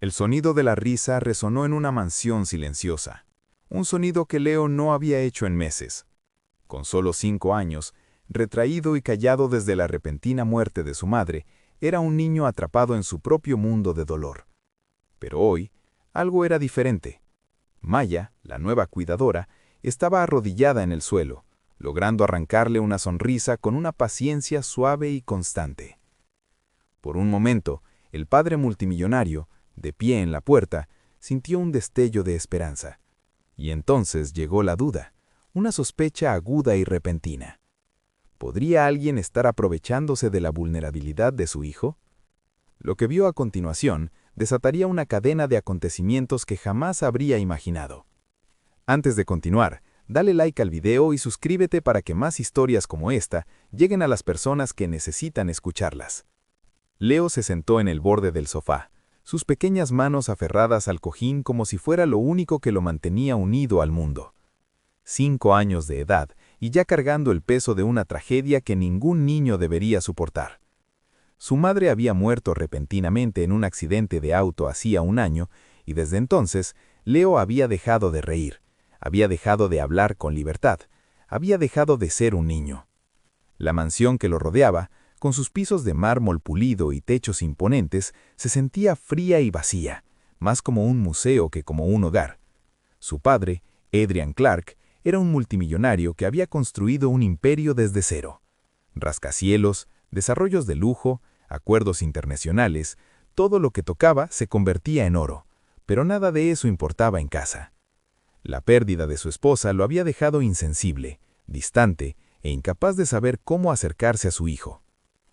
El sonido de la risa resonó en una mansión silenciosa, un sonido que Leo no había hecho en meses. Con solo 5 años, retraído y callado desde la repentina muerte de su madre, era un niño atrapado en su propio mundo de dolor. Pero hoy, algo era diferente. Maya, la nueva cuidadora, estaba arrodillada en el suelo, logrando arrancarle una sonrisa con una paciencia suave y constante. Por un momento, el padre multimillonario, de pie en la puerta, sintió un destello de esperanza. Y entonces llegó la duda, una sospecha aguda y repentina. ¿Podría alguien estar aprovechándose de la vulnerabilidad de su hijo? Lo que vio a continuación desataría una cadena de acontecimientos que jamás habría imaginado. Antes de continuar, dale like al video y suscríbete para que más historias como esta lleguen a las personas que necesitan escucharlas. Leo se sentó en el borde del sofá, sus pequeñas manos aferradas al cojín como si fuera lo único que lo mantenía unido al mundo. 5 años de edad y ya cargando el peso de una tragedia que ningún niño debería soportar. Su madre había muerto repentinamente en un accidente de auto hacía 1 año y desde entonces Leo había dejado de reír, había dejado de hablar con libertad, había dejado de ser un niño. La mansión que lo rodeaba, con sus pisos de mármol pulido y techos imponentes, se sentía fría y vacía, más como un museo que como un hogar. Su padre, Adrian Clark, era un multimillonario que había construido un imperio desde cero. Rascacielos, desarrollos de lujo, acuerdos internacionales, todo lo que tocaba se convertía en oro, pero nada de eso importaba en casa. La pérdida de su esposa lo había dejado insensible, distante e incapaz de saber cómo acercarse a su hijo.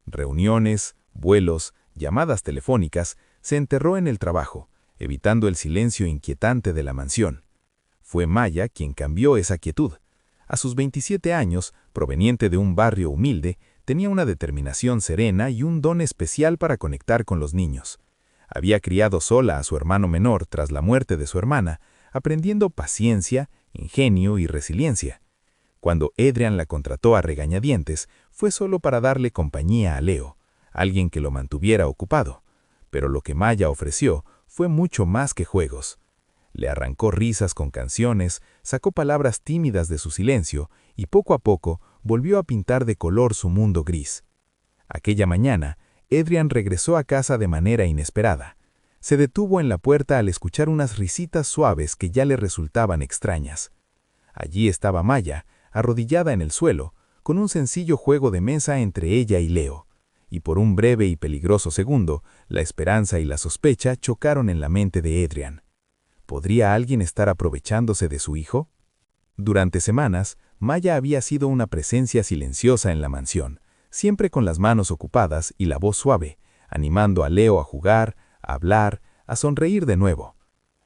Reuniones, vuelos, llamadas telefónicas, se enterró en el trabajo, evitando el silencio inquietante de la mansión. Fue Maya quien cambió esa quietud. A sus 27 años, proveniente de un barrio humilde, tenía una determinación serena y un don especial para conectar con los niños. Había criado sola a su hermano menor tras la muerte de su hermana, aprendiendo paciencia, ingenio y resiliencia. Cuando Adrian la contrató a regañadientes, fue solo para darle compañía a Leo, alguien que lo mantuviera ocupado. Pero lo que Maya ofreció fue mucho más que juegos. Le arrancó risas con canciones, sacó palabras tímidas de su silencio y poco a poco volvió a pintar de color su mundo gris. Aquella mañana, Adrian regresó a casa de manera inesperada. Se detuvo en la puerta al escuchar unas risitas suaves que ya le resultaban extrañas. Allí estaba Maya, arrodillada en el suelo, con un sencillo juego de mesa entre ella y Leo, y por un breve y peligroso segundo, la esperanza y la sospecha chocaron en la mente de Adrian. ¿Podría alguien estar aprovechándose de su hijo? Durante semanas, Maya había sido una presencia silenciosa en la mansión, siempre con las manos ocupadas y la voz suave, animando a Leo a jugar, a hablar, a sonreír de nuevo.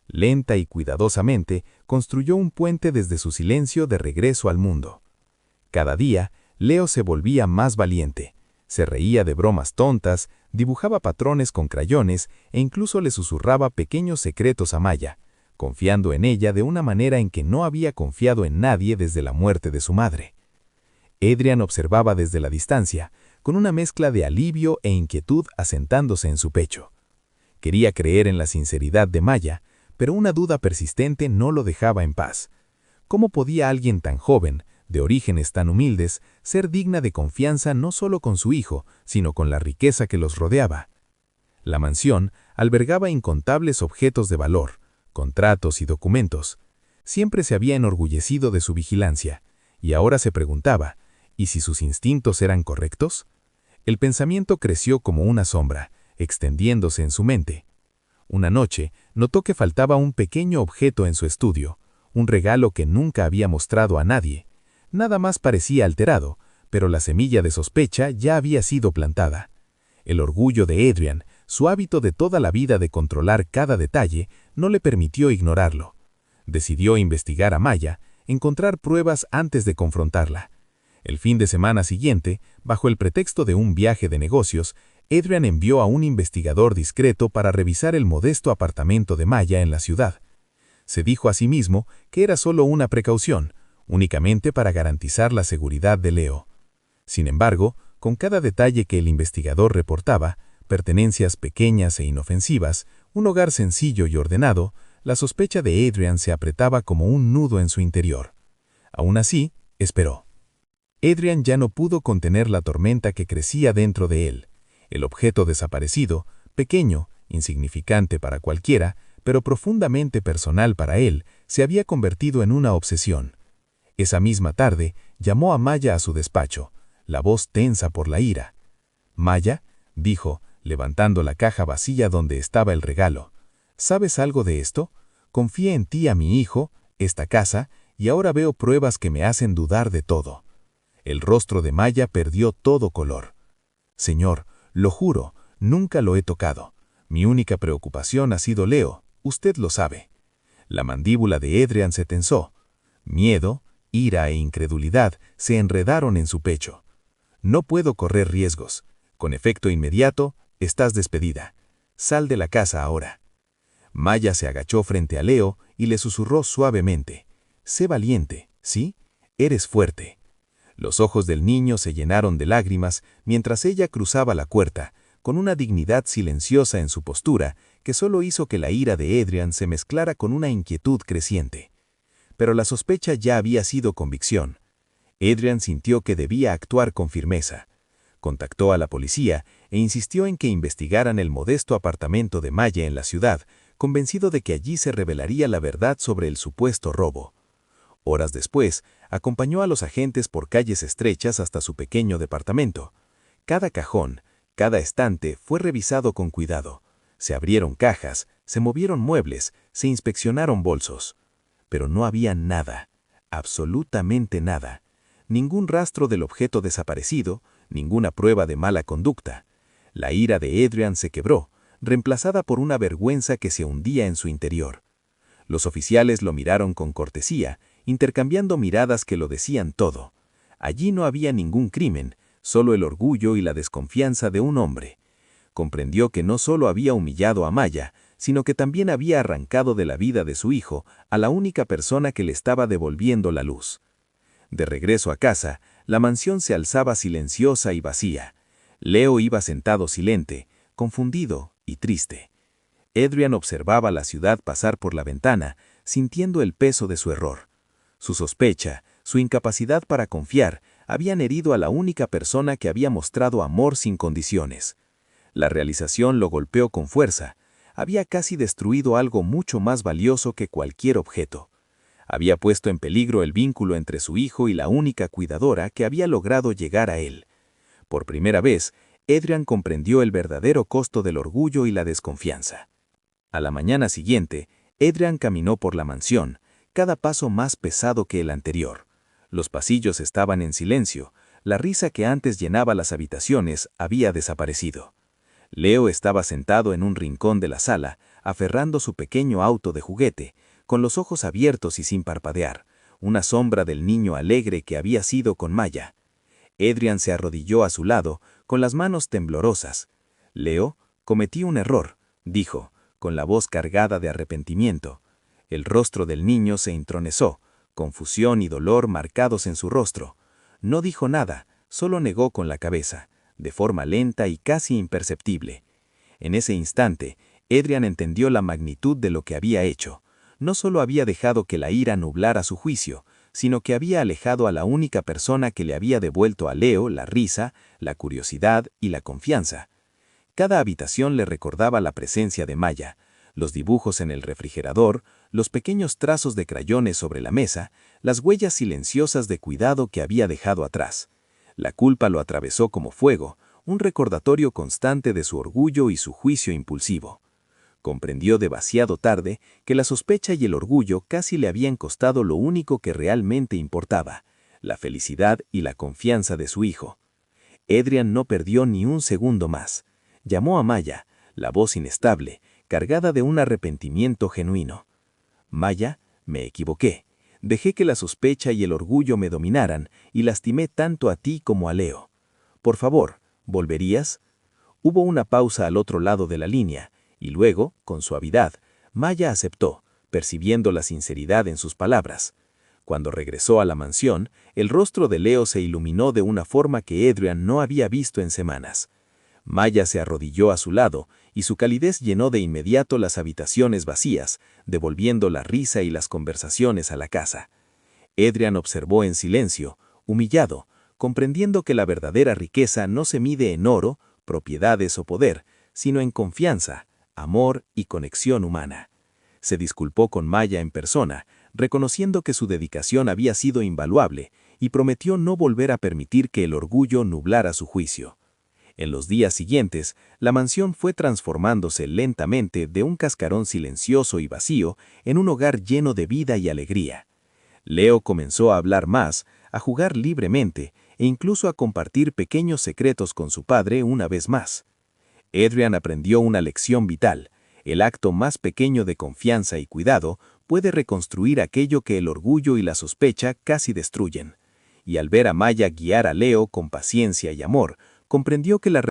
Lenta y cuidadosamente, construyó un puente desde su silencio de regreso al mundo. Cada día, Leo se volvía más valiente. Se reía de bromas tontas, dibujaba patrones con crayones e incluso le susurraba pequeños secretos a Maya, confiando en ella de una manera en que no había confiado en nadie desde la muerte de su madre. Adrian observaba desde la distancia, con una mezcla de alivio e inquietud asentándose en su pecho. Quería creer en la sinceridad de Maya, pero una duda persistente no lo dejaba en paz. ¿Cómo podía alguien tan joven, de orígenes tan humildes, ser digna de confianza no solo con su hijo, sino con la riqueza que los rodeaba? La mansión albergaba incontables objetos de valor, contratos y documentos. Siempre se había enorgullecido de su vigilancia, y ahora se preguntaba, ¿y si sus instintos eran correctos? El pensamiento creció como una sombra, extendiéndose en su mente. Una noche, notó que faltaba un pequeño objeto en su estudio, un regalo que nunca había mostrado a nadie. Nada más parecía alterado, pero la semilla de sospecha ya había sido plantada. El orgullo de Adrian, su hábito de toda la vida de controlar cada detalle, no le permitió ignorarlo. Decidió investigar a Maya, encontrar pruebas antes de confrontarla. El fin de semana siguiente, bajo el pretexto de un viaje de negocios, Adrian envió a un investigador discreto para revisar el modesto apartamento de Maya en la ciudad. Se dijo a sí mismo que era solo una precaución, únicamente para garantizar la seguridad de Leo. Sin embargo, con cada detalle que el investigador reportaba, pertenencias pequeñas e inofensivas, Un hogar sencillo y ordenado, la sospecha de Adrian se apretaba como un nudo en su interior. Aún así, esperó. Adrian ya no pudo contener la tormenta que crecía dentro de él. El objeto desaparecido, pequeño, insignificante para cualquiera, pero profundamente personal para él, se había convertido en una obsesión. Esa misma tarde, llamó a Maya a su despacho, la voz tensa por la ira. «Maya», dijo, levantando la caja vacía donde estaba el regalo. «¿Sabes algo de esto? Confié en ti a mi hijo, esta casa, y ahora veo pruebas que me hacen dudar de todo». El rostro de Maya perdió todo color. «Señor, lo juro, nunca lo he tocado. Mi única preocupación ha sido Leo, usted lo sabe». La mandíbula de Adrian se tensó. Miedo, ira e incredulidad se enredaron en su pecho. «No puedo correr riesgos. Con efecto inmediato, estás despedida. Sal de la casa ahora». Maya se agachó frente a Leo y le susurró suavemente. «Sé valiente, ¿sí? Eres fuerte». Los ojos del niño se llenaron de lágrimas mientras ella cruzaba la puerta, con una dignidad silenciosa en su postura que solo hizo que la ira de Adrian se mezclara con una inquietud creciente. Pero la sospecha ya había sido convicción. Adrian sintió que debía actuar con firmeza. Contactó a la policía e insistió en que investigaran el modesto apartamento de Maya en la ciudad, convencido de que allí se revelaría la verdad sobre el supuesto robo. Horas después, acompañó a los agentes por calles estrechas hasta su pequeño departamento. Cada cajón, cada estante fue revisado con cuidado. Se abrieron cajas, se movieron muebles, se inspeccionaron bolsos. Pero no había nada, absolutamente nada. Ningún rastro del objeto desaparecido, ninguna prueba de mala conducta. La ira de Adrian se quebró, reemplazada por una vergüenza que se hundía en su interior. Los oficiales lo miraron con cortesía, intercambiando miradas que lo decían todo. Allí no había ningún crimen, solo el orgullo y la desconfianza de un hombre. Comprendió que no solo había humillado a Maya, sino que también había arrancado de la vida de su hijo a la única persona que le estaba devolviendo la luz. De regreso a casa, la mansión se alzaba silenciosa y vacía. Leo iba sentado silente, confundido y triste. Adrian observaba la ciudad pasar por la ventana, sintiendo el peso de su error. Su sospecha, su incapacidad para confiar, habían herido a la única persona que había mostrado amor sin condiciones. La realización lo golpeó con fuerza. Había casi destruido algo mucho más valioso que cualquier objeto. Había puesto en peligro el vínculo entre su hijo y la única cuidadora que había logrado llegar a él. Por primera vez, Adrian comprendió el verdadero costo del orgullo y la desconfianza. A la mañana siguiente, Adrian caminó por la mansión, cada paso más pesado que el anterior. Los pasillos estaban en silencio, la risa que antes llenaba las habitaciones había desaparecido. Leo estaba sentado en un rincón de la sala, aferrando su pequeño auto de juguete, con los ojos abiertos y sin parpadear, una sombra del niño alegre que había sido con Maya. Adrian se arrodilló a su lado, con las manos temblorosas. «Leo, cometí un error», dijo, con la voz cargada de arrepentimiento. El rostro del niño se entroneció, confusión y dolor marcados en su rostro. No dijo nada, solo negó con la cabeza, de forma lenta y casi imperceptible. En ese instante, Adrian entendió la magnitud de lo que había hecho. No solo había dejado que la ira nublara su juicio, sino que había alejado a la única persona que le había devuelto a Leo la risa, la curiosidad y la confianza. Cada habitación le recordaba la presencia de Maya, los dibujos en el refrigerador, los pequeños trazos de crayones sobre la mesa, las huellas silenciosas de cuidado que había dejado atrás. La culpa lo atravesó como fuego, un recordatorio constante de su orgullo y su juicio impulsivo. Comprendió demasiado tarde que la sospecha y el orgullo casi le habían costado lo único que realmente importaba, la felicidad y la confianza de su hijo. Adrian no perdió ni un segundo más. Llamó a Maya, la voz inestable, cargada de un arrepentimiento genuino. «Maya, me equivoqué. Dejé que la sospecha y el orgullo me dominaran y lastimé tanto a ti como a Leo. Por favor, ¿volverías?» Hubo una pausa al otro lado de la línea, y luego, con suavidad, Maya aceptó, percibiendo la sinceridad en sus palabras. Cuando regresó a la mansión, el rostro de Leo se iluminó de una forma que Adrian no había visto en semanas. Maya se arrodilló a su lado y su calidez llenó de inmediato las habitaciones vacías, devolviendo la risa y las conversaciones a la casa. Adrian observó en silencio, humillado, comprendiendo que la verdadera riqueza no se mide en oro, propiedades o poder, sino en confianza, amor y conexión humana. Se disculpó con Maya en persona, reconociendo que su dedicación había sido invaluable, y prometió no volver a permitir que el orgullo nublara su juicio. En los días siguientes, la mansión fue transformándose lentamente de un cascarón silencioso y vacío en un hogar lleno de vida y alegría. Leo comenzó a hablar más, a jugar libremente e incluso a compartir pequeños secretos con su padre una vez más. Adrian aprendió una lección vital: el acto más pequeño de confianza y cuidado puede reconstruir aquello que el orgullo y la sospecha casi destruyen. Y al ver a Maya guiar a Leo con paciencia y amor, comprendió que la